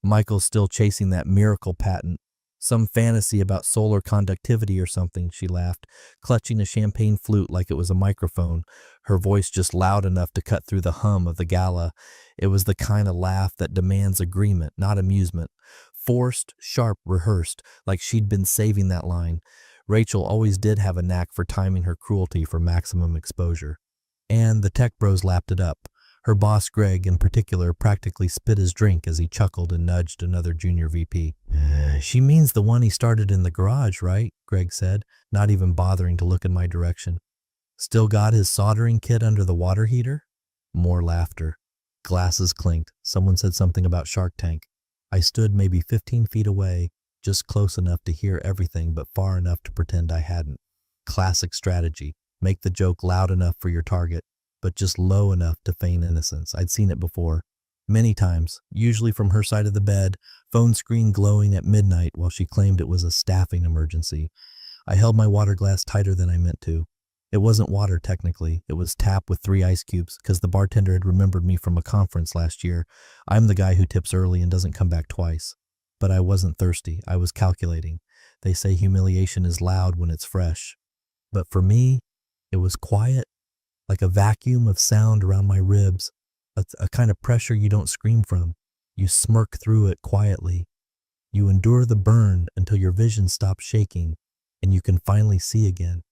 Michael's still chasing that miracle patent. Some fantasy about solar conductivity or something, she laughed, clutching a champagne flute like it was a microphone, her voice just loud enough to cut through the hum of the gala. It was the kind of laugh that demands agreement, not amusement. Forced, sharp, rehearsed, like she'd been saving that line. Rachel always did have a knack for timing her cruelty for maximum exposure. And the tech bros lapped it up. Her boss, Greg, in particular, practically spit his drink as he chuckled and nudged another junior VP. She means the one he started in the garage, right? Greg said, not even bothering to look in my direction. Still got his soldering kit under the water heater? More laughter. Glasses clinked. Someone said something about Shark Tank. I stood maybe 15 feet away, just close enough to hear everything but far enough to pretend I hadn't. Classic strategy. Make the joke loud enough for your target, but just low enough to feign innocence. I'd seen it before. Many times, usually from her side of the bed, phone screen glowing at midnight while she claimed it was a staffing emergency. I held my water glass tighter than I meant to. It wasn't water technically, it was tap with 3 ice cubes because the bartender had remembered me from a conference last year. I'm the guy who tips early and doesn't come back twice. But I wasn't thirsty, I was calculating. They say humiliation is loud when it's fresh. But for me, it was quiet, like a vacuum of sound around my ribs, a kind of pressure you don't scream from. You smirk through it quietly. You endure the burn until your vision stops shaking and you can finally see again.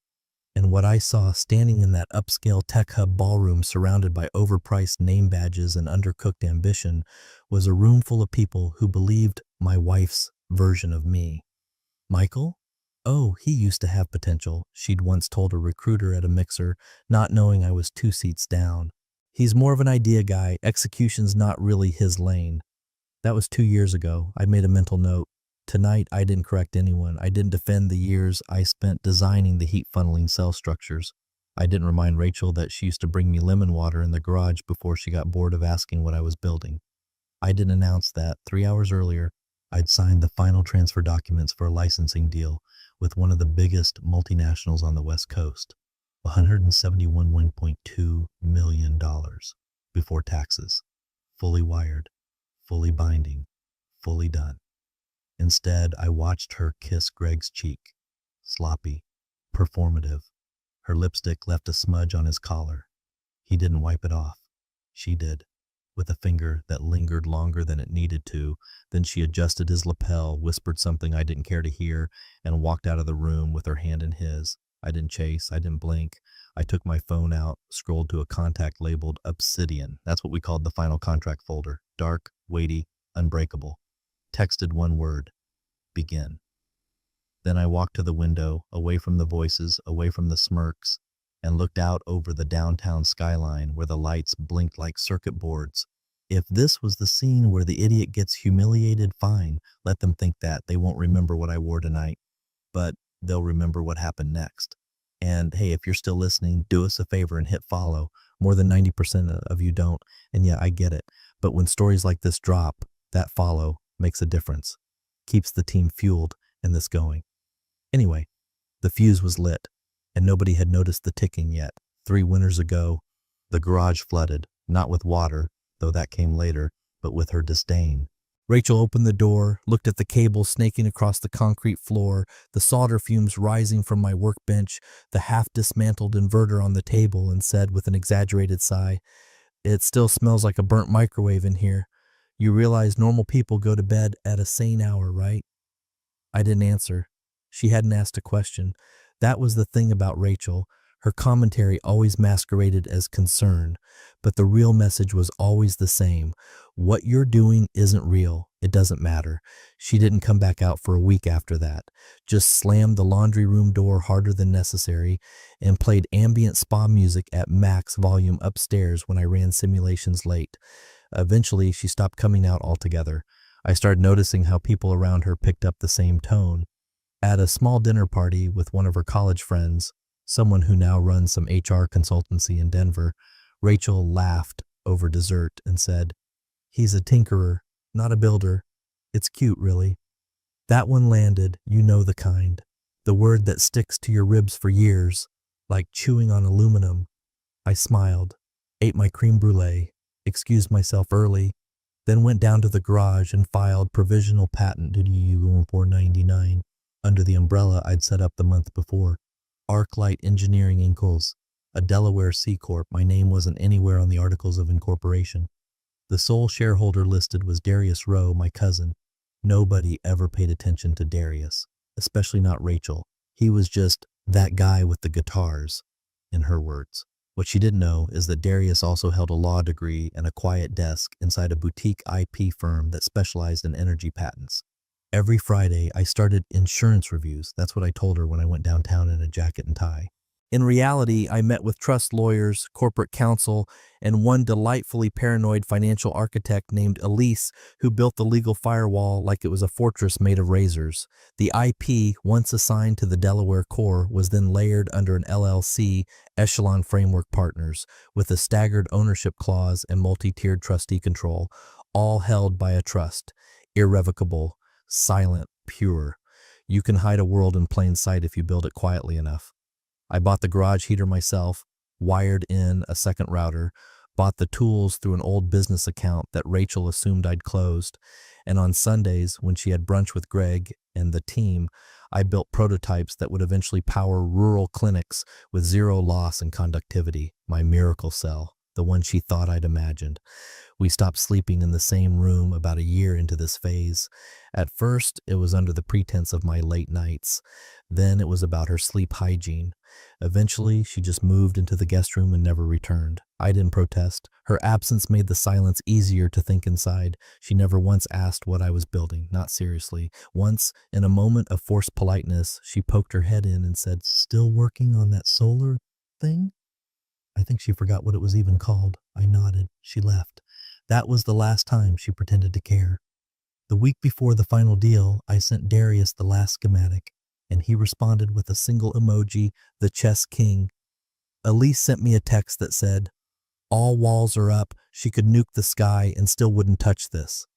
And what I saw standing in that upscale tech hub ballroom surrounded by overpriced name badges and undercooked ambition was a room full of people who believed my wife's version of me. Michael? Oh, he used to have potential, she'd once told a recruiter at a mixer, not knowing I was 2 seats down. He's more of an idea guy, execution's not really his lane. That was 2 years ago. I made a mental note. Tonight, I didn't correct anyone. I didn't defend the years I spent designing the heat funneling cell structures. I didn't remind Rachel that she used to bring me lemon water in the garage before she got bored of asking what I was building. I didn't announce that 3 hours earlier, I'd signed the final transfer documents for a licensing deal with one of the biggest multinationals on the West Coast, $171.2 million before taxes, fully wired, fully binding, fully done. Instead, I watched her kiss Greg's cheek, sloppy, performative. Her lipstick left a smudge on his collar. He didn't wipe it off. She did, with a finger that lingered longer than it needed to. Then she adjusted his lapel, whispered something I didn't care to hear, and walked out of the room with her hand in his. I didn't chase, I didn't blink. I took my phone out, scrolled to a contact labeled Obsidian. That's what we called the final contract folder. Dark, weighty, unbreakable. Texted one word, begin. Then I walked to the window, away from the voices, away from the smirks, and looked out over the downtown skyline where the lights blinked like circuit boards. If this was the scene where the idiot gets humiliated, fine. Let them think that. They won't remember what I wore tonight, but they'll remember what happened next. And hey, if you're still listening, do us a favor and hit follow. More than 90% of you don't, and yeah, I get it. But when stories like this drop, that follow makes a difference. Keeps the team fueled and this going. Anyway, the fuse was lit, and nobody had noticed the ticking yet. 3 winters ago, the garage flooded, not with water, though that came later, but with her disdain. Rachel opened the door, looked at the cables snaking across the concrete floor, the solder fumes rising from my workbench, the half-dismantled inverter on the table, and said with an exaggerated sigh, "It still smells like a burnt microwave in here. You realize normal people go to bed at a sane hour, right?" I didn't answer. She hadn't asked a question. That was the thing about Rachel. Her commentary always masqueraded as concern, but the real message was always the same. What you're doing isn't real. It doesn't matter. She didn't come back out for a week after that. Just slammed the laundry room door harder than necessary and played ambient spa music at max volume upstairs when I ran simulations late. Eventually, she stopped coming out altogether. I started noticing how people around her picked up the same tone. At a small dinner party with one of her college friends, someone who now runs some HR consultancy in Denver, Rachel laughed over dessert and said, "He's a tinkerer, not a builder. It's cute, really." That one landed, you know the kind. The word that sticks to your ribs for years, like chewing on aluminum. I smiled, ate my creme brulee, excused myself early, then went down to the garage and filed provisional patent DU1499 under the umbrella I'd set up the month before. Arclight Engineering Inc., a Delaware C Corp. My name wasn't anywhere on the articles of incorporation. The sole shareholder listed was Darius Rowe, my cousin. Nobody ever paid attention to Darius, especially not Rachel. He was just that guy with the guitars, in her words. What she didn't know is that Darius also held a law degree and a quiet desk inside a boutique IP firm that specialized in energy patents. Every Friday, I started insurance reviews. That's what I told her when I went downtown in a jacket and tie. In reality, I met with trust lawyers, corporate counsel, and one delightfully paranoid financial architect named Elise who built the legal firewall like it was a fortress made of razors. The IP, once assigned to the Delaware Corps, was then layered under an LLC, Echelon Framework Partners, with a staggered ownership clause and multi-tiered trustee control, all held by a trust. Irrevocable, silent, pure. You can hide a world in plain sight if you build it quietly enough. I bought the garage heater myself, wired in a second router, bought the tools through an old business account that Rachel assumed I'd closed, and on Sundays, when she had brunch with Greg and the team, I built prototypes that would eventually power rural clinics with zero loss in conductivity, my miracle cell, the one she thought I'd imagined. We stopped sleeping in the same room about a year into this phase. At first, it was under the pretense of my late nights. Then it was about her sleep hygiene. Eventually, she just moved into the guest room and never returned. I didn't protest. Her absence made the silence easier to think inside. She never once asked what I was building, not seriously. Once, in a moment of forced politeness, she poked her head in and said, "Still working on that solar thing?" I think she forgot what it was even called. I nodded. She left. That was the last time she pretended to care. The week before the final deal, I sent Darius the last schematic, and he responded with a single emoji, the chess king. Elise sent me a text that said, "All walls are up, she could nuke the sky and still wouldn't touch this."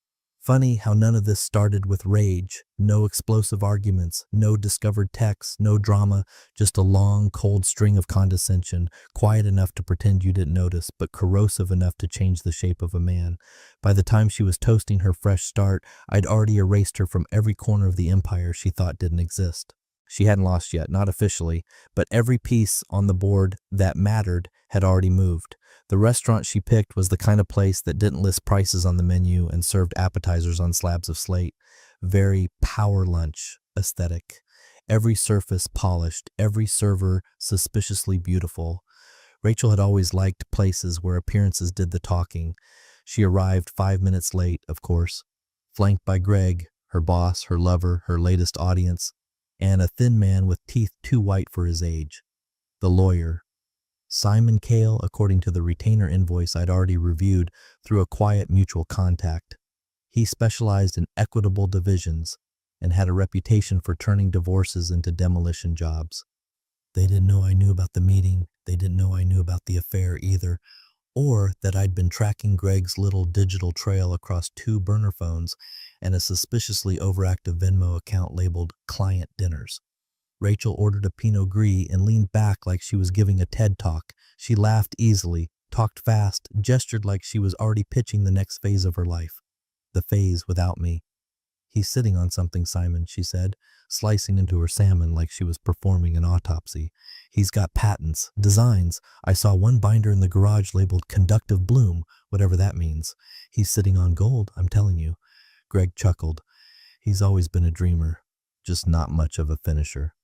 Funny how none of this started with rage, no explosive arguments, no discovered texts, no drama, just a long, cold string of condescension, quiet enough to pretend you didn't notice, but corrosive enough to change the shape of a man. By the time she was toasting her fresh start, I'd already erased her from every corner of the empire she thought didn't exist. She hadn't lost yet, not officially, but every piece on the board that mattered had already moved. The restaurant she picked was the kind of place that didn't list prices on the menu and served appetizers on slabs of slate. Very power lunch aesthetic. Every surface polished, every server suspiciously beautiful. Rachel had always liked places where appearances did the talking. She arrived 5 minutes late, of course, flanked by Greg, her boss, her lover, her latest audience, and a thin man with teeth too white for his age. The lawyer. Simon Cale, according to the retainer invoice I'd already reviewed through a quiet mutual contact. He specialized in equitable divisions and had a reputation for turning divorces into demolition jobs. They didn't know I knew about the meeting. They didn't know I knew about the affair either, or that I'd been tracking Greg's little digital trail across 2 burner phones and a suspiciously overactive Venmo account labeled Client Dinners. Rachel ordered a Pinot Gris and leaned back like she was giving a TED Talk. She laughed easily, talked fast, gestured like she was already pitching the next phase of her life. The phase without me. "He's sitting on something, Simon," she said, slicing into her salmon like she was performing an autopsy. "He's got patents, designs. I saw one binder in the garage labeled Conductive Bloom, whatever that means. He's sitting on gold, I'm telling you." Greg chuckled. He's always been a dreamer, just not much of a finisher.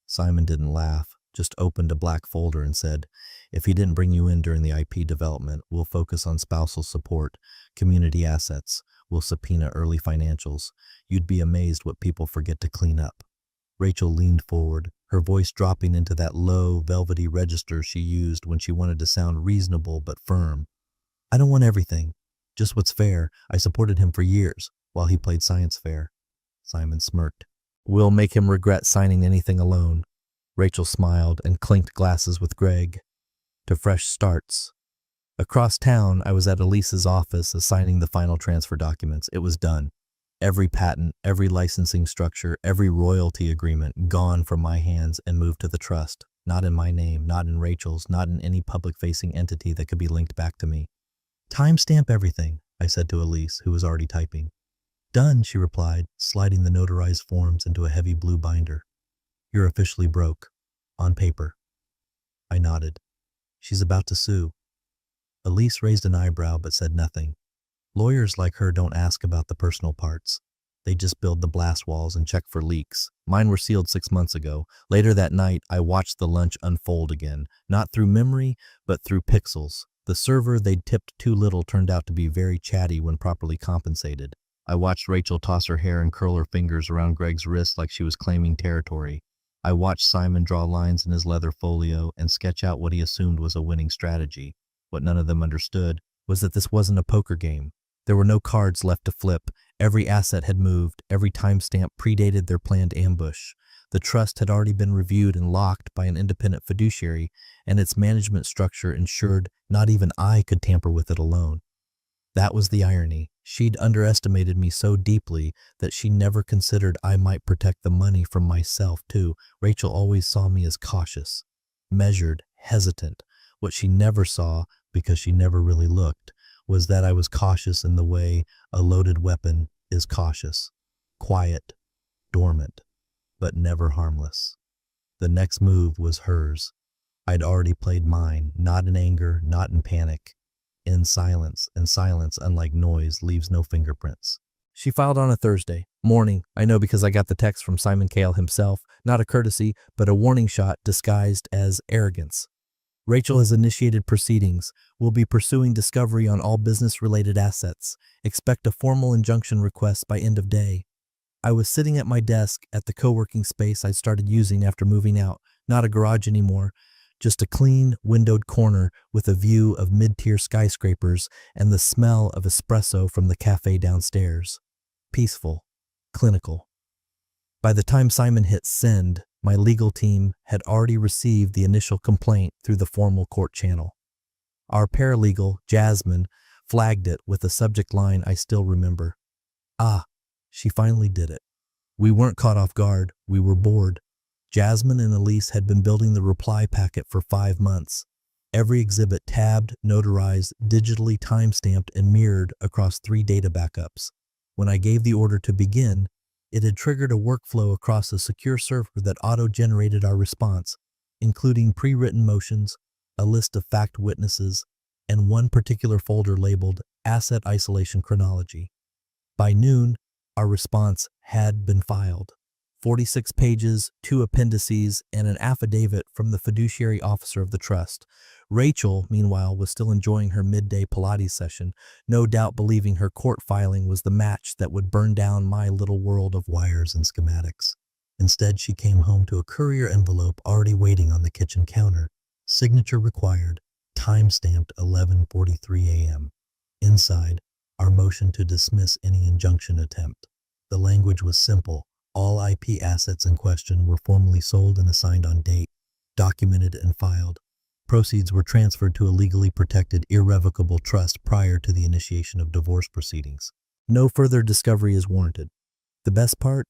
Simon didn't laugh, just opened a black folder and said, "If he didn't bring you in during the IP development, we'll focus on spousal support, community assets. We'll subpoena early financials. You'd be amazed what people forget to clean up." Rachel leaned forward, her voice dropping into that low, velvety register she used when she wanted to sound reasonable but firm. "I don't want everything, just what's fair. I supported him for years while he played science fair." Simon smirked. "We'll make him regret signing anything alone." Rachel smiled and clinked glasses with Greg. To fresh starts. Across town, I was at Elise's office assigning the final transfer documents. It was done. Every patent, every licensing structure, every royalty agreement gone from my hands and moved to the trust. Not in my name, not in Rachel's, not in any public-facing entity that could be linked back to me. "Timestamp everything," I said to Elise, who was already typing. Done, she replied, sliding the notarized forms into a heavy blue binder. You're officially broke. On paper. I nodded. She's about to sue. Elise raised an eyebrow but said nothing. Lawyers like her don't ask about the personal parts. They just build the blast walls and check for leaks. Mine were sealed 6 months ago. Later that night, I watched the lunch unfold again, not through memory, but through pixels. The server they'd tipped too little turned out to be very chatty when properly compensated. I watched Rachel toss her hair and curl her fingers around Greg's wrist like she was claiming territory. I watched Simon draw lines in his leather folio and sketch out what he assumed was a winning strategy. What none of them understood was that this wasn't a poker game. There were no cards left to flip. Every asset had moved. Every timestamp predated their planned ambush. The trust had already been reviewed and locked by an independent fiduciary, and its management structure ensured not even I could tamper with it alone. That was the irony. She'd underestimated me so deeply that she never considered I might protect the money from myself, too. Rachel always saw me as cautious, measured, hesitant. What she never saw, because she never really looked, was that I was cautious in the way a loaded weapon is cautious. Quiet, dormant, but never harmless. The next move was hers. I'd already played mine, not in anger, not in panic. In silence, and silence, unlike noise, leaves no fingerprints. She filed on a Thursday morning. I know because I got the text from Simon Cale himself, not a courtesy, but a warning shot disguised as arrogance. Rachel has initiated proceedings. We'll be pursuing discovery on all business-related assets. Expect a formal injunction request by end of day. I was sitting at my desk at the co-working space I'd started using after moving out, not a garage anymore, just a clean, windowed corner with a view of mid-tier skyscrapers and the smell of espresso from the cafe downstairs. Peaceful, clinical. By the time Simon hit send, my legal team had already received the initial complaint through the formal court channel. Our paralegal, Jasmine, flagged it with a subject line I still remember. Ah, she finally did it. We weren't caught off guard, we were bored. Jasmine and Elise had been building the reply packet for 5 months. Every exhibit tabbed, notarized, digitally timestamped, and mirrored across 3 data backups. When I gave the order to begin, it had triggered a workflow across a secure server that auto-generated our response, including pre-written motions, a list of fact witnesses, and one particular folder labeled Asset Isolation Chronology. By noon, our response had been filed. 46 pages, 2 appendices, and an affidavit from the fiduciary officer of the trust. Rachel, meanwhile, was still enjoying her midday Pilates session, no doubt believing her court filing was the match that would burn down my little world of wires and schematics. Instead, she came home to a courier envelope already waiting on the kitchen counter. Signature required, time-stamped 11:43 a.m. Inside, our motion to dismiss any injunction attempt. The language was simple. All IP assets in question were formally sold and assigned on date, documented and filed. Proceeds were transferred to a legally protected, irrevocable trust prior to the initiation of divorce proceedings. No further discovery is warranted. The best part?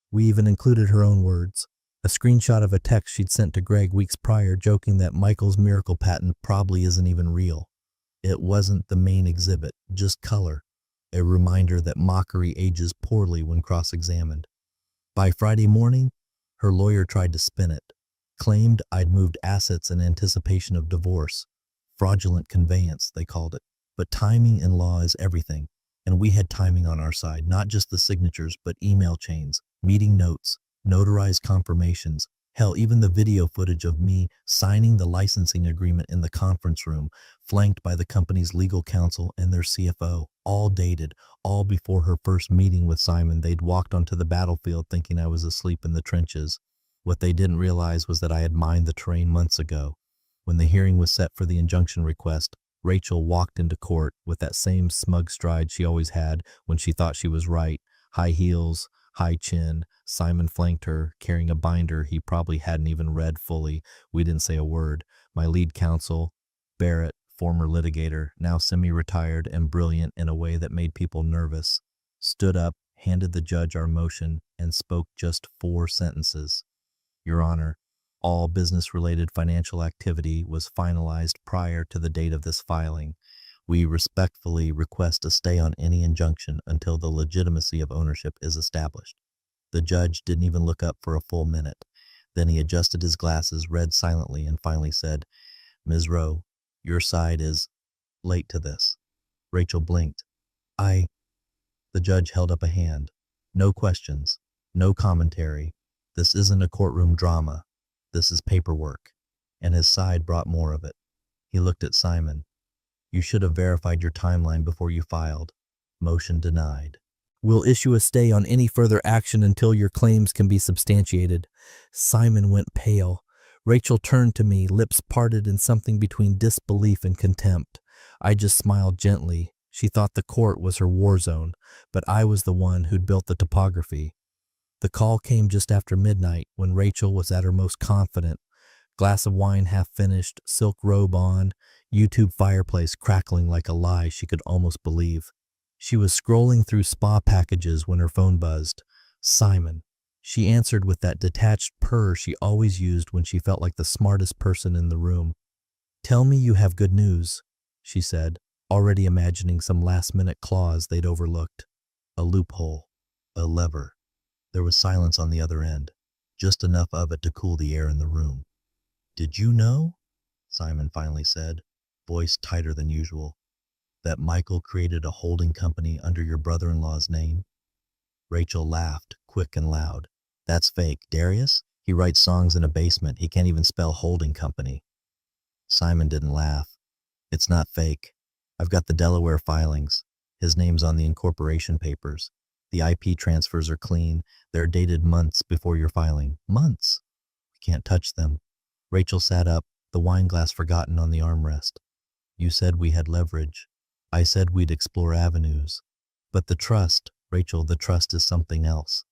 We even included her own words. A screenshot of a text she'd sent to Greg weeks prior joking that Michael's miracle patent probably isn't even real. It wasn't the main exhibit, just color. A reminder that mockery ages poorly when cross-examined. By Friday morning, her lawyer tried to spin it, claimed I'd moved assets in anticipation of divorce. Fraudulent conveyance, they called it. But timing in law is everything, and we had timing on our side, not just the signatures, but email chains, meeting notes, notarized confirmations, hell, even the video footage of me signing the licensing agreement in the conference room, flanked by the company's legal counsel and their CFO, all dated, all before her first meeting with Simon. They'd walked onto the battlefield thinking I was asleep in the trenches. What they didn't realize was that I had mined the terrain months ago. When the hearing was set for the injunction request, Rachel walked into court with that same smug stride she always had when she thought she was right. High heels, high chin. Simon flanked her, carrying a binder he probably hadn't even read fully. We didn't say a word. My lead counsel, Barrett, former litigator, now semi-retired and brilliant in a way that made people nervous, stood up, handed the judge our motion, and spoke just 4 sentences. Your Honor, all business-related financial activity was finalized prior to the date of this filing. We respectfully request a stay on any injunction until the legitimacy of ownership is established. The judge didn't even look up for a full minute. Then he adjusted his glasses, read silently, and finally said, Ms. Rowe, your side is late to this. Rachel blinked. The judge held up a hand. No questions, no commentary. This isn't a courtroom drama. This is paperwork. And his side brought more of it. He looked at Simon. You should have verified your timeline before you filed. Motion denied. We'll issue a stay on any further action until your claims can be substantiated. Simon went pale. Rachel turned to me, lips parted in something between disbelief and contempt. I just smiled gently. She thought the court was her war zone, but I was the one who'd built the topography. The call came just after midnight, when Rachel was at her most confident. Glass of wine half finished, silk robe on, YouTube fireplace crackling like a lie she could almost believe. She was scrolling through spa packages when her phone buzzed. Simon. She answered with that detached purr she always used when she felt like the smartest person in the room. Tell me you have good news, she said, already imagining some last-minute clause they'd overlooked. A loophole. A lever. There was silence on the other end, just enough of it to cool the air in the room. Did you know, Simon finally said, voice tighter than usual, that Michael created a holding company under your brother-in-law's name? Rachel laughed, quick and loud. That's fake. Darius? He writes songs in a basement. He can't even spell holding company. Simon didn't laugh. It's not fake. I've got the Delaware filings. His name's on the incorporation papers. The IP transfers are clean. They're dated months before your filing. Months. We can't touch them. Rachel sat up, the wine glass forgotten on the armrest. You said we had leverage. I said we'd explore avenues. But the trust, Rachel, the trust is something else.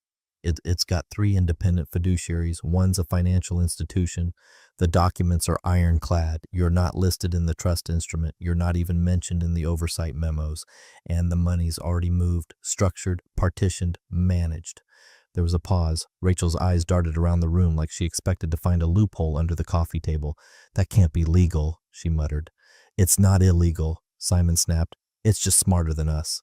It's got 3 independent fiduciaries. One's a financial institution. The documents are ironclad. You're not listed in the trust instrument. You're not even mentioned in the oversight memos. And the money's already moved, structured, partitioned, managed. There was a pause. Rachel's eyes darted around the room like she expected to find a loophole under the coffee table. That can't be legal, she muttered. It's not illegal, Simon snapped. It's just smarter than us.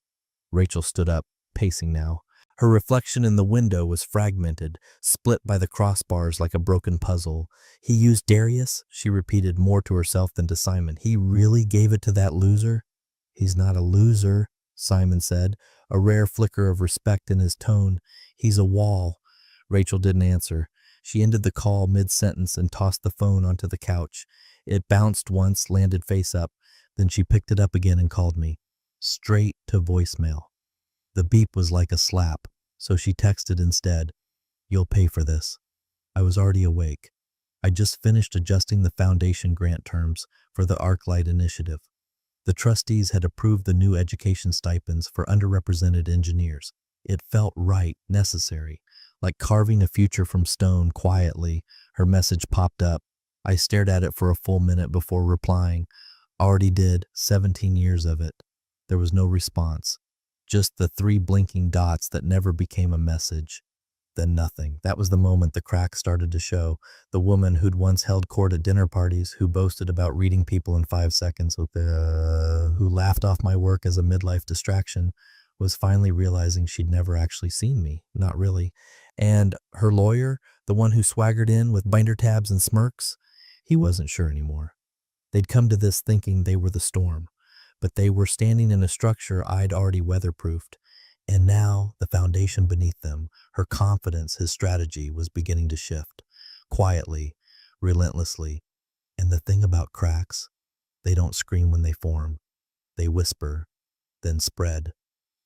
Rachel stood up, pacing now. Her reflection in the window was fragmented, split by the crossbars like a broken puzzle. He used Darius, she repeated more to herself than to Simon. He really gave it to that loser? He's not a loser, Simon said, a rare flicker of respect in his tone. He's a wall. Rachel didn't answer. She ended the call mid-sentence and tossed the phone onto the couch. It bounced once, landed face up. Then she picked it up again and called me. Straight to voicemail. The beep was like a slap, so she texted instead, You'll pay for this. I was already awake. I just finished adjusting the foundation grant terms for the ArcLight initiative. The trustees had approved the new education stipends for underrepresented engineers. It felt right, necessary, like carving a future from stone quietly. Her message popped up. I stared at it for a full minute before replying. Already did, 17 years of it. There was no response. Just the 3 blinking dots that never became a message. Then nothing. That was the moment the cracks started to show. The woman who'd once held court at dinner parties, who boasted about reading people in 5 seconds, who laughed off my work as a midlife distraction, was finally realizing she'd never actually seen me. Not really. And her lawyer, the one who swaggered in with binder tabs and smirks, he wasn't sure anymore. They'd come to this thinking they were the storm. But they were standing in a structure I'd already weatherproofed. And now, the foundation beneath them, her confidence, his strategy, was beginning to shift. Quietly, relentlessly. And the thing about cracks, they don't scream when they form. They whisper, then spread.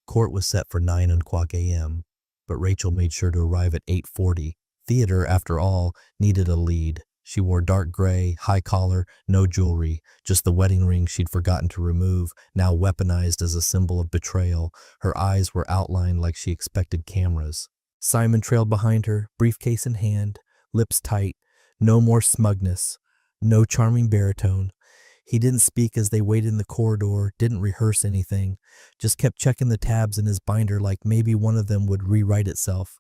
Court was set for 9:00 a.m., but Rachel made sure to arrive at 8:40. Theater, after all, needed a lead. She wore dark gray, high collar, no jewelry, just the wedding ring she'd forgotten to remove, now weaponized as a symbol of betrayal. Her eyes were outlined like she expected cameras. Simon trailed behind her, briefcase in hand, lips tight, no more smugness, no charming baritone. He didn't speak as they waited in the corridor, didn't rehearse anything, just kept checking the tabs in his binder like maybe one of them would rewrite itself.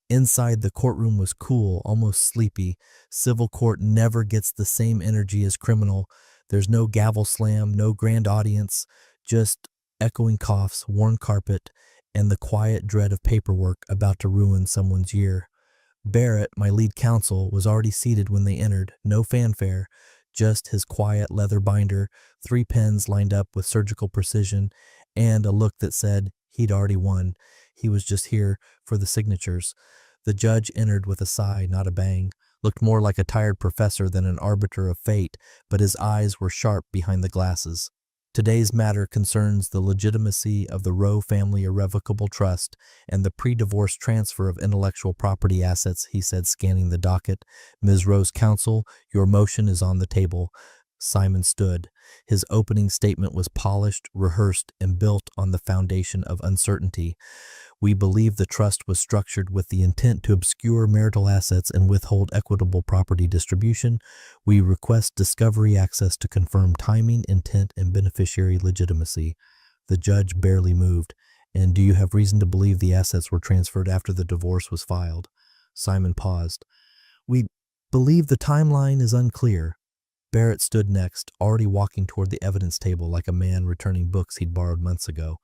Inside, the courtroom was cool, almost sleepy. Civil court never gets the same energy as criminal. There's no gavel slam, no grand audience, Just echoing coughs, worn carpet, and the quiet dread of paperwork about to ruin someone's year. Barrett, my lead counsel, was already seated when they entered, no fanfare, just his quiet leather binder, 3 pens lined up with surgical precision, and a look that said he'd already won. He was just here for the signatures. The judge entered with a sigh, not a bang, looked more like a tired professor than an arbiter of fate, but his eyes were sharp behind the glasses. Today's matter concerns the legitimacy of the Rowe Family Irrevocable Trust and the pre-divorce transfer of intellectual property assets, he said, scanning the docket. Ms. Rowe's counsel, your motion is on the table. Simon stood. His opening statement was polished, rehearsed, and built on the foundation of uncertainty. We believe the trust was structured with the intent to obscure marital assets and withhold equitable property distribution. We request discovery access to confirm timing, intent, and beneficiary legitimacy. The judge barely moved. And do you have reason to believe the assets were transferred after the divorce was filed? Simon paused. We believe the timeline is unclear. Barrett stood next, already walking toward the evidence table like a man returning books he'd borrowed months ago.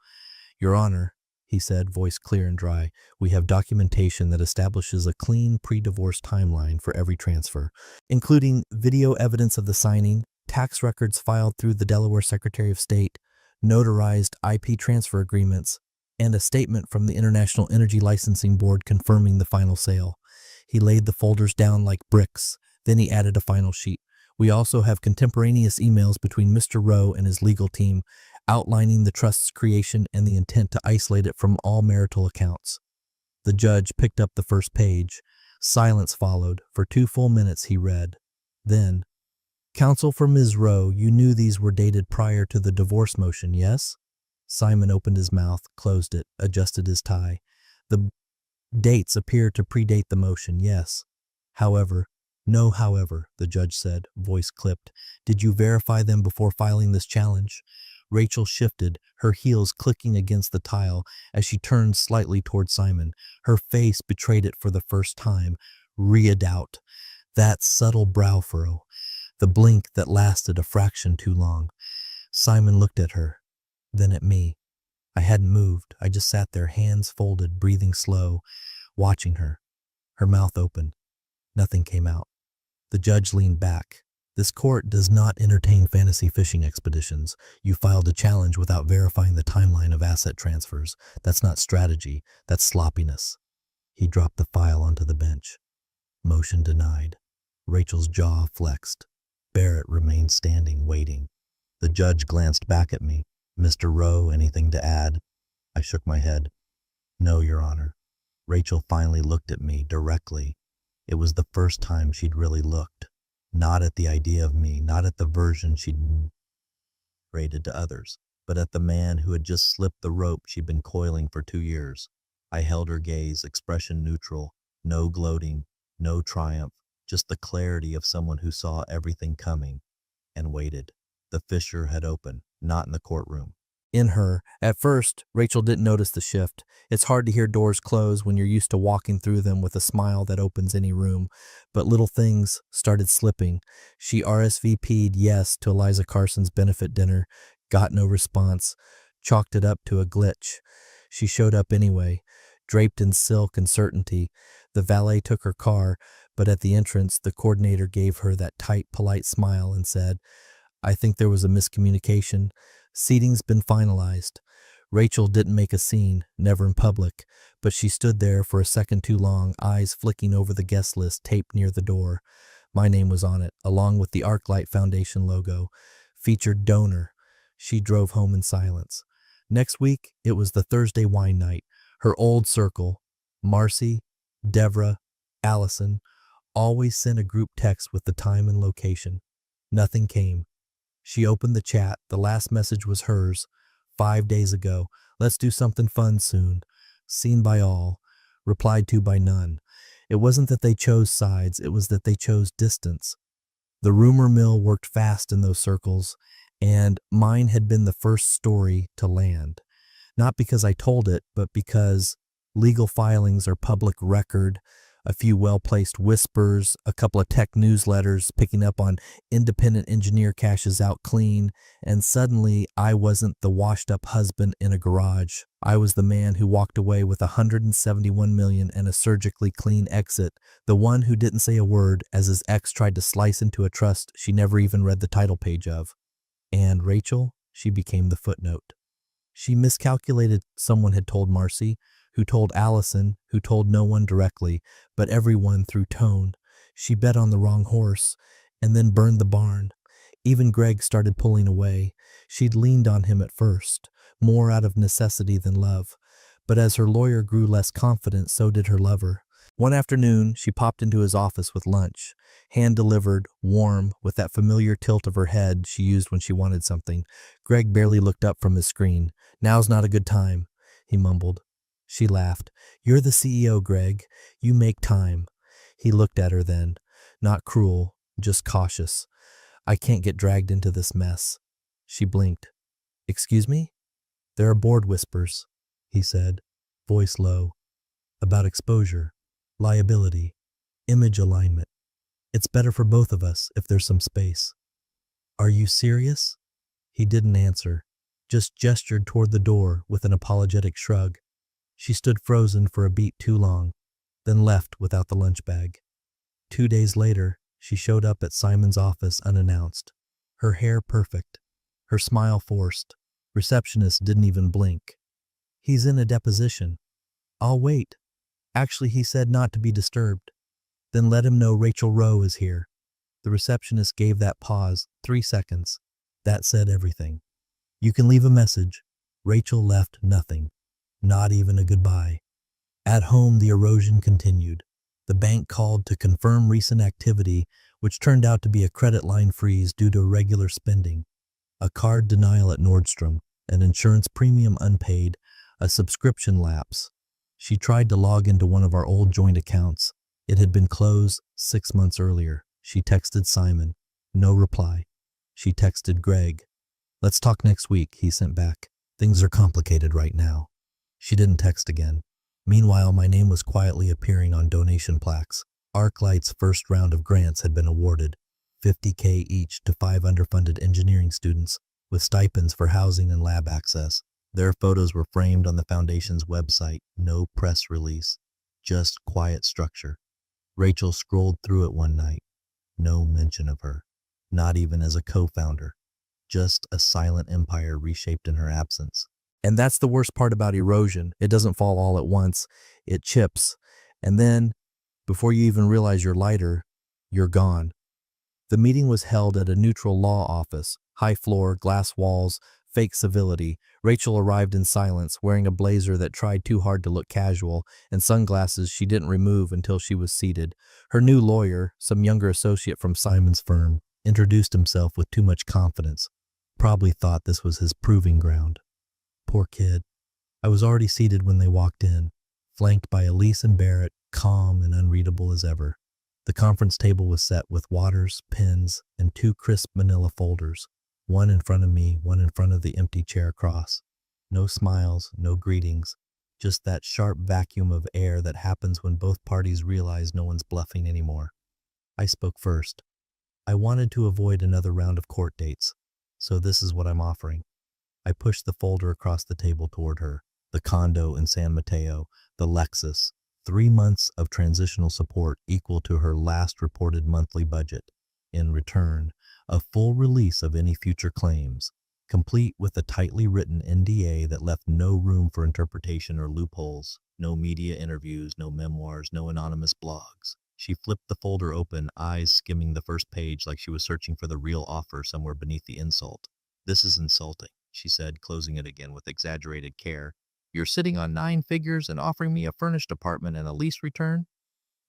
Your Honor, he said, voice clear and dry, we have documentation that establishes a clean pre-divorce timeline for every transfer, including video evidence of the signing, tax records filed through the Delaware Secretary of State, notarized IP transfer agreements, and a statement from the International Energy Licensing Board confirming the final sale. He laid the folders down like bricks, then he added a final sheet. We also have contemporaneous emails between Mr. Rowe and his legal team outlining the trust's creation and the intent to isolate it from all marital accounts. The judge picked up the first page. Silence followed. For 2 full minutes he read. Then, Counsel for Ms. Rowe, you knew these were dated prior to the divorce motion, yes? Simon opened his mouth, closed it, adjusted his tie. The dates appear to predate the motion, yes. However, the judge said, voice clipped. Did you verify them before filing this challenge? Rachel shifted, her heels clicking against the tile as she turned slightly toward Simon. Her face betrayed it for the first time. Doubt. That subtle brow furrow. The blink that lasted a fraction too long. Simon looked at her, then at me. I hadn't moved. I just sat there, hands folded, breathing slow, watching her. Her mouth open. Nothing came out. The judge leaned back. This court does not entertain fantasy fishing expeditions. You filed a challenge without verifying the timeline of asset transfers. That's not strategy. That's sloppiness. He dropped the file onto the bench. Motion denied. Rachel's jaw flexed. Barrett remained standing, waiting. The judge glanced back at me. Mr. Rowe, anything to add? I shook my head. No, Your Honor. Rachel finally looked at me directly. It was the first time she'd really looked. Not at the idea of me, not at the version she'd rated to others, but at the man who had just slipped the rope she'd been coiling for 2 years. I held her gaze, expression neutral, no gloating, no triumph, just the clarity of someone who saw everything coming, and waited. The fissure had opened, not in the courtroom. In her. At first, Rachel didn't notice the shift. It's hard to hear doors close when you're used to walking through them with a smile that opens any room. But little things started slipping. She RSVP'd yes to Eliza Carson's benefit dinner, got no response, chalked it up to a glitch. She showed up anyway, draped in silk and certainty. The valet took her car, but at the entrance, the coordinator gave her that tight, polite smile and said, I think there was a miscommunication. Seating's been finalized. Rachel didn't make a scene, never in public, but she stood there for a second too long, eyes flicking over the guest list taped near the door. My name was on it, along with the ArcLight Foundation logo. Featured donor. She drove home in silence. Next week, it was the Thursday wine night. Her old circle, Marcy, Devra, Allison, always sent a group text with the time and location. Nothing came. She opened the chat. The last message was hers. 5 days ago. Let's do something fun soon. Seen by all. Replied to by none. It wasn't that they chose sides. It was that they chose distance. The rumor mill worked fast in those circles, and mine had been the first story to land. Not because I told it, but because legal filings are public record. a few well-placed whispers, a couple of tech newsletters picking up on independent engineer cashes out clean, and suddenly I wasn't the washed-up husband in a garage. I was the man who walked away with $171 million and a surgically clean exit, the one who didn't say a word as his ex tried to slice into a trust she never even read the title page of. And Rachel, she became the footnote. She miscalculated. Someone had told Marcy, who told Allison, who told no one directly, but everyone through tone. She bet on the wrong horse, and then burned the barn. Even Greg started pulling away. She'd leaned on him at first, more out of necessity than love. But as her lawyer grew less confident, so did her lover. One afternoon, she popped into his office with lunch, hand-delivered, warm, with that familiar tilt of her head she used when she wanted something. Greg barely looked up from his screen. "Now's not a good time," he mumbled. She laughed. "You're the CEO, Greg. You make time." He looked at her then, not cruel, just cautious. "I can't get dragged into this mess." She blinked. "Excuse me?" "There are board whispers," he said, voice low, "about exposure, liability, image alignment. It's better for both of us if there's some space." "Are you serious?" He didn't answer, just gestured toward the door with an apologetic shrug. She stood frozen for a beat too long, then left without the lunch bag. 2 days later, she showed up at Simon's office unannounced, her hair perfect, her smile forced. Receptionist didn't even blink. "He's in a deposition." "I'll wait." Actually, he said not to be disturbed. "Then let him know Rachel Rowe is here." The receptionist gave that pause 3 seconds. That said everything. "You can leave a message." Rachel left nothing. Not even a goodbye. At home, the erosion continued. The bank called to confirm recent activity, which turned out to be a credit line freeze due to irregular spending, a card denial at Nordstrom, an insurance premium unpaid, a subscription lapse. She tried to log into one of our old joint accounts. It had been closed 6 months earlier. She texted Simon. No reply. She texted Greg. "Let's talk next week," he sent back. "Things are complicated right now." She didn't text again. Meanwhile, my name was quietly appearing on donation plaques. ArcLight's first round of grants had been awarded, $50K each to 5 underfunded engineering students, with stipends for housing and lab access. Their photos were framed on the foundation's website. No press release, just quiet structure. Rachel scrolled through it one night. No mention of her, not even as a co-founder. Just a silent empire reshaped in her absence. And that's the worst part about erosion. It doesn't fall all at once. It chips. And then, before you even realize you're lighter, you're gone. The meeting was held at a neutral law office. High floor, glass walls, fake civility. Rachel arrived in silence, wearing a blazer that tried too hard to look casual, and sunglasses she didn't remove until she was seated. Her new lawyer, some younger associate from Simon's firm, introduced himself with too much confidence. Probably thought this was his proving ground. Poor kid. I was already seated when they walked in, flanked by Elise and Barrett, calm and unreadable as ever. The conference table was set with waters, pens, and 2 crisp manila folders, one in front of me, one in front of the empty chair across. No smiles, no greetings, just that sharp vacuum of air that happens when both parties realize no one's bluffing anymore. I spoke first. "I wanted to avoid another round of court dates, so this is what I'm offering." I pushed the folder across the table toward her. The condo in San Mateo, the Lexus, 3 months of transitional support equal to her last reported monthly budget. In return, a full release of any future claims, complete with a tightly written NDA that left no room for interpretation or loopholes. No media interviews, no memoirs, no anonymous blogs. She flipped the folder open, eyes skimming the first page like she was searching for the real offer somewhere beneath the insult. "This is insulting," she said, closing it again with exaggerated care. "You're sitting on 9 figures and offering me a furnished apartment and a lease return?"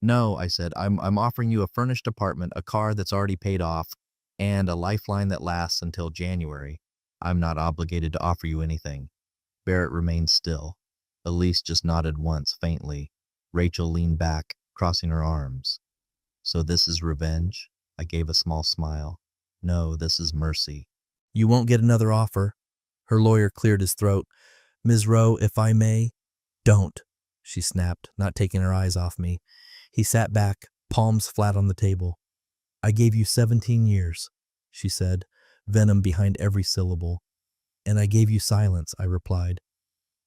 "No," I said, I'm offering you a furnished apartment, a car that's already paid off, and a lifeline that lasts until January. I'm not obligated to offer you anything." Barrett remained still. Elise just nodded once, faintly. Rachel leaned back, crossing her arms. "So this is revenge?" I gave a small smile. "No, this is mercy." "You won't get another offer." Her lawyer cleared his throat. "Ms. Rowe, if I may—" "Don't," she snapped, not taking her eyes off me. He sat back, palms flat on the table. I gave you 17 years, she said, venom behind every syllable. And I gave you silence, I replied.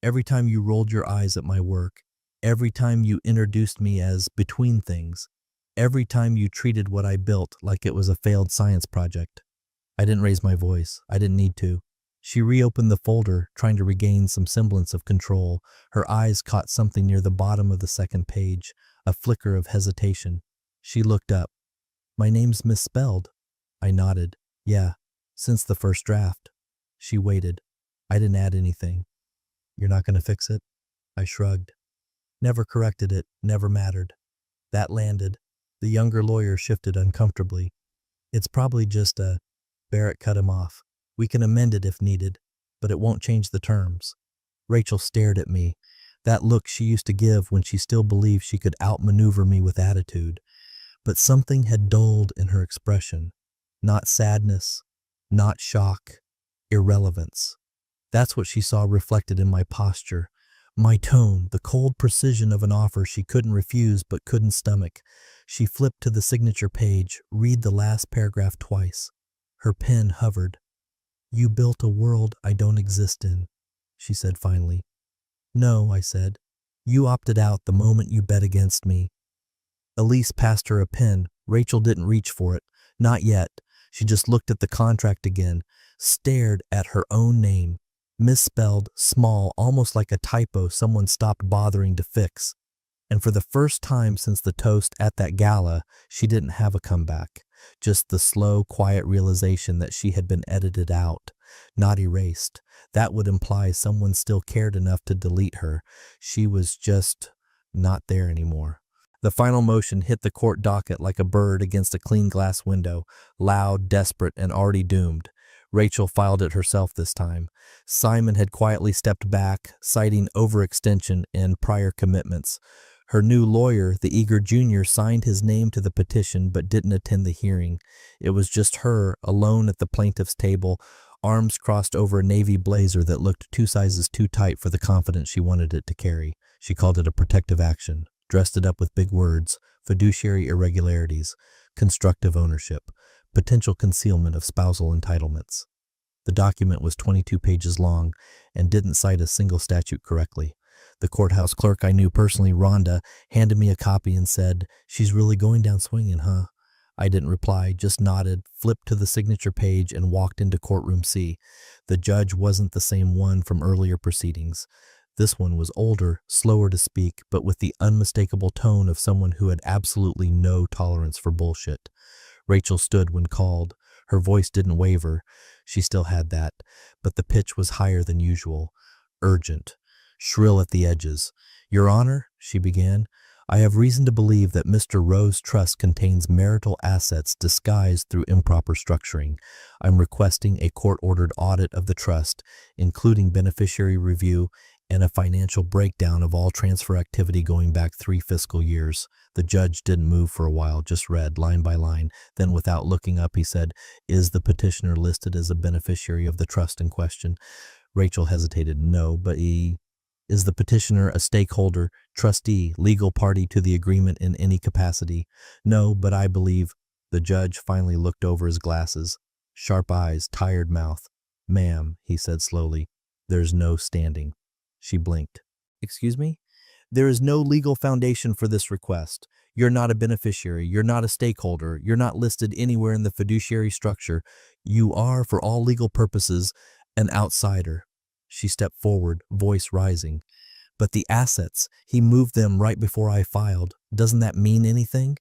Every time you rolled your eyes at my work, every time you introduced me as between things, every time you treated what I built like it was a failed science project. I didn't raise my voice. I didn't need to. She reopened the folder, trying to regain some semblance of control. Her eyes caught something near the bottom of the second page, a flicker of hesitation. She looked up. My name's misspelled. I nodded. Yeah, since the first draft. She waited. I didn't add anything. You're not going to fix it? I shrugged. Never corrected it, never mattered. That landed. The younger lawyer shifted uncomfortably. It's probably just a... Barrett cut him off. We can amend it if needed, but it won't change the terms. Rachel stared at me, that look she used to give when she still believed she could outmaneuver me with attitude. But something had dulled in her expression. Not sadness, not shock, irrelevance. That's what she saw reflected in my posture, my tone, the cold precision of an offer she couldn't refuse but couldn't stomach. She flipped to the signature page, read the last paragraph twice. Her pen hovered. You built a world I don't exist in, she said finally. No, I said. You opted out the moment you bet against me. Elise passed her a pen. Rachel didn't reach for it. Not yet. She just looked at the contract again, stared at her own name. Misspelled, small, almost like a typo someone stopped bothering to fix. And for the first time since the toast at that gala, she didn't have a comeback. Just the slow, quiet realization that she had been edited out, not erased. That would imply someone still cared enough to delete her. She was just not there anymore. The final motion hit the court docket like a bird against a clean glass window, loud, desperate, and already doomed. Rachel filed it herself this time. Simon had quietly stepped back, citing overextension and prior commitments. Her new lawyer, the eager junior, signed his name to the petition but didn't attend the hearing. It was just her, alone at the plaintiff's table, arms crossed over a navy blazer that looked 2 sizes too tight for the confidence she wanted it to carry. She called it a protective action, dressed it up with big words, fiduciary irregularities, constructive ownership, potential concealment of spousal entitlements. The document was 22 pages long and didn't cite a single statute correctly. The courthouse clerk I knew personally, Rhonda, handed me a copy and said, "She's really going down swinging, huh?" I didn't reply, just nodded, flipped to the signature page, and walked into courtroom C. The judge wasn't the same one from earlier proceedings. This one was older, slower to speak, but with the unmistakable tone of someone who had absolutely no tolerance for bullshit. Rachel stood when called. Her voice didn't waver. She still had that, but the pitch was higher than usual. Urgent. Shrill at the edges. "Your Honor," she began, "I have reason to believe that Mr. Rowe's trust contains marital assets disguised through improper structuring. I'm requesting a court-ordered audit of the trust, including beneficiary review and a financial breakdown of all transfer activity going back 3 fiscal years. The judge didn't move for a while, just read line by line. Then without looking up, he said, "Is the petitioner listed as a beneficiary of the trust in question?" Rachel hesitated. "No, but he..." "Is the petitioner a stakeholder, trustee, legal party to the agreement in any capacity?" "No, but I believe..." The judge finally looked over his glasses. Sharp eyes, tired mouth. "Ma'am," he said slowly, "there's no standing." She blinked. "Excuse me?" "There is no legal foundation for this request. You're not a beneficiary. You're not a stakeholder. You're not listed anywhere in the fiduciary structure. You are, for all legal purposes, an outsider." She stepped forward, voice rising. "But the assets, he moved them right before I filed. Doesn't that mean anything?"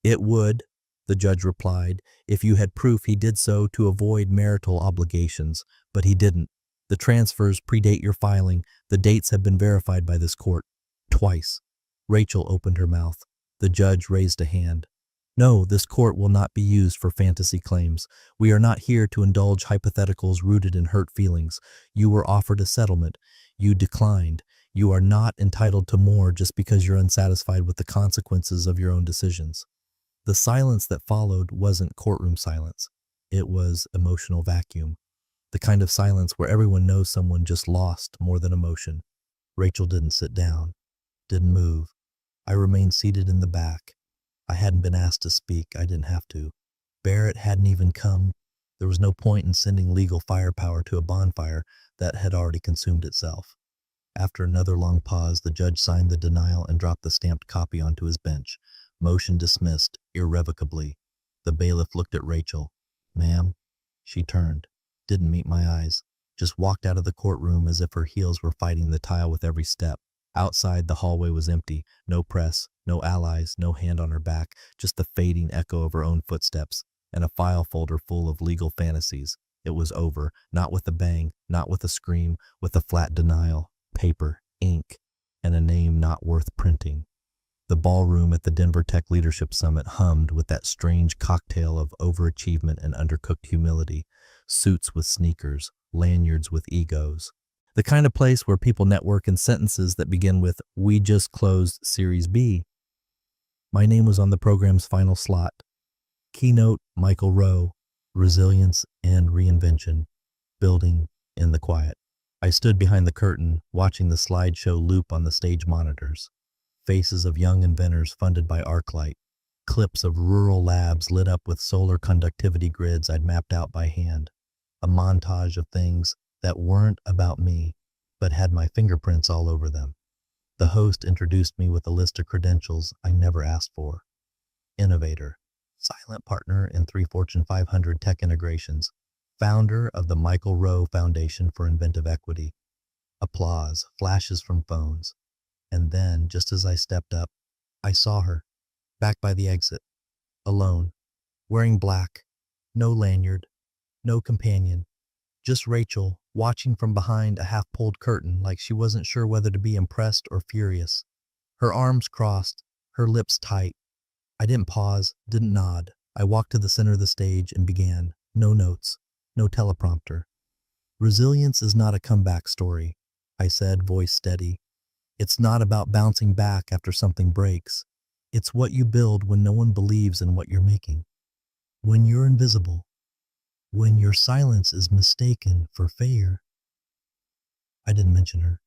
"It would," the judge replied, "if you had proof he did so to avoid marital obligations. But he didn't. The transfers predate your filing. The dates have been verified by this court. Twice." Rachel opened her mouth. The judge raised a hand. "No, this court will not be used for fantasy claims. We are not here to indulge hypotheticals rooted in hurt feelings. You were offered a settlement. You declined. You are not entitled to more just because you're unsatisfied with the consequences of your own decisions." The silence that followed wasn't courtroom silence. It was emotional vacuum. The kind of silence where everyone knows someone just lost more than emotion. Rachel didn't sit down, didn't move. I remained seated in the back. I hadn't been asked to speak. I didn't have to. Barrett hadn't even come. There was no point in sending legal firepower to a bonfire that had already consumed itself. After another long pause, the judge signed the denial and dropped the stamped copy onto his bench. Motion dismissed, irrevocably. The bailiff looked at Rachel. "Ma'am?" She turned, didn't meet my eyes, just walked out of the courtroom as if her heels were fighting the tile with every step. Outside, the hallway was empty. No press, no allies, no hand on her back, just the fading echo of her own footsteps, and a file folder full of legal fantasies. It was over, not with a bang, not with a scream, with a flat denial, paper, ink, and a name not worth printing. The ballroom at the Denver Tech Leadership Summit hummed with that strange cocktail of overachievement and undercooked humility, suits with sneakers, lanyards with egos. The kind of place where people network in sentences that begin with, "We just closed Series B." My name was on the program's final slot. Keynote, Michael Rowe, Resilience and Reinvention, Building in the Quiet. I stood behind the curtain, watching the slideshow loop on the stage monitors. Faces of young inventors funded by ArcLight, clips of rural labs lit up with solar conductivity grids I'd mapped out by hand, a montage of things that weren't about me, but had my fingerprints all over them. The host introduced me with a list of credentials I never asked for. Innovator, silent partner in 3 Fortune 500 tech integrations, founder of the Michael Rowe Foundation for Inventive Equity. Applause, flashes from phones. And then, just as I stepped up, I saw her, back by the exit, alone, wearing black, no lanyard, no companion, just Rachel, watching from behind a half-pulled curtain like she wasn't sure whether to be impressed or furious. Her arms crossed, her lips tight. I didn't pause, didn't nod. I walked to the center of the stage and began. No notes, no teleprompter. "Resilience is not a comeback story," I said, voice steady. "It's not about bouncing back after something breaks. It's what you build when no one believes in what you're making. When you're invisible. When your silence is mistaken for failure." I didn't mention her.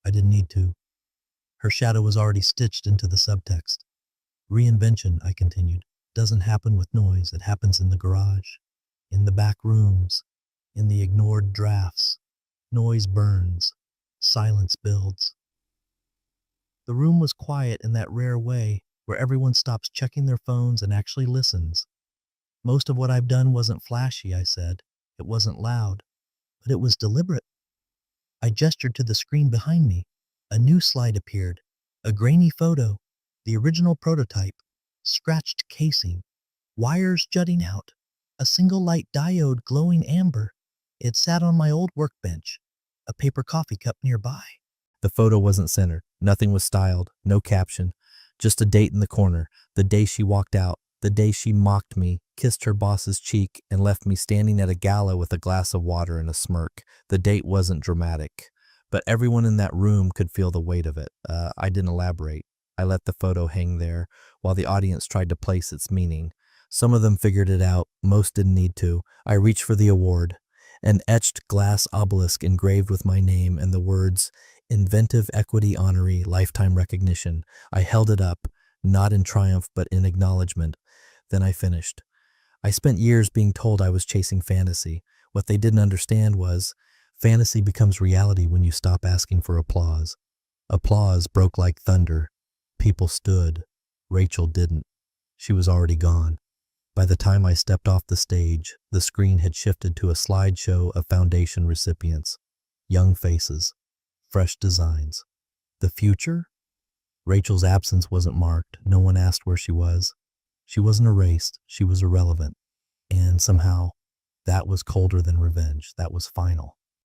I didn't need to. Her shadow was already stitched into the subtext. "Reinvention," I continued, "doesn't happen with noise. It happens in the garage, in the back rooms, in the ignored drafts. Noise burns. Silence builds." The room was quiet in that rare way where everyone stops checking their phones and actually listens. "Most of what I've done wasn't flashy," I said. "It wasn't loud, but it was deliberate." I gestured to the screen behind me. A new slide appeared, a grainy photo, the original prototype, scratched casing, wires jutting out, a single light diode glowing amber. It sat on my old workbench, a paper coffee cup nearby. The photo wasn't centered. Nothing was styled, no caption, just a date in the corner, the day she walked out, the day she mocked me, kissed her boss's cheek, and left me standing at a gala with a glass of water and a smirk. The date wasn't dramatic, but everyone in that room could feel the weight of it. I didn't elaborate. I let the photo hang there while the audience tried to place its meaning. Some of them figured it out, most didn't need to. I reached for the award, an etched glass obelisk engraved with my name and the words, "Inventive Equity Honoree Lifetime Recognition." I held it up, not in triumph but in acknowledgement. Then I finished. I spent years being told I was chasing fantasy. What they didn't understand was, fantasy becomes reality when you stop asking for applause. Applause broke like thunder. People stood. Rachel didn't. She was already gone. By the time I stepped off the stage, the screen had shifted to a slideshow of foundation recipients. Young faces. Fresh designs. The future? Rachel's absence wasn't marked. No one asked where she was. She wasn't erased. She was irrelevant. And somehow, that was colder than revenge. That was final.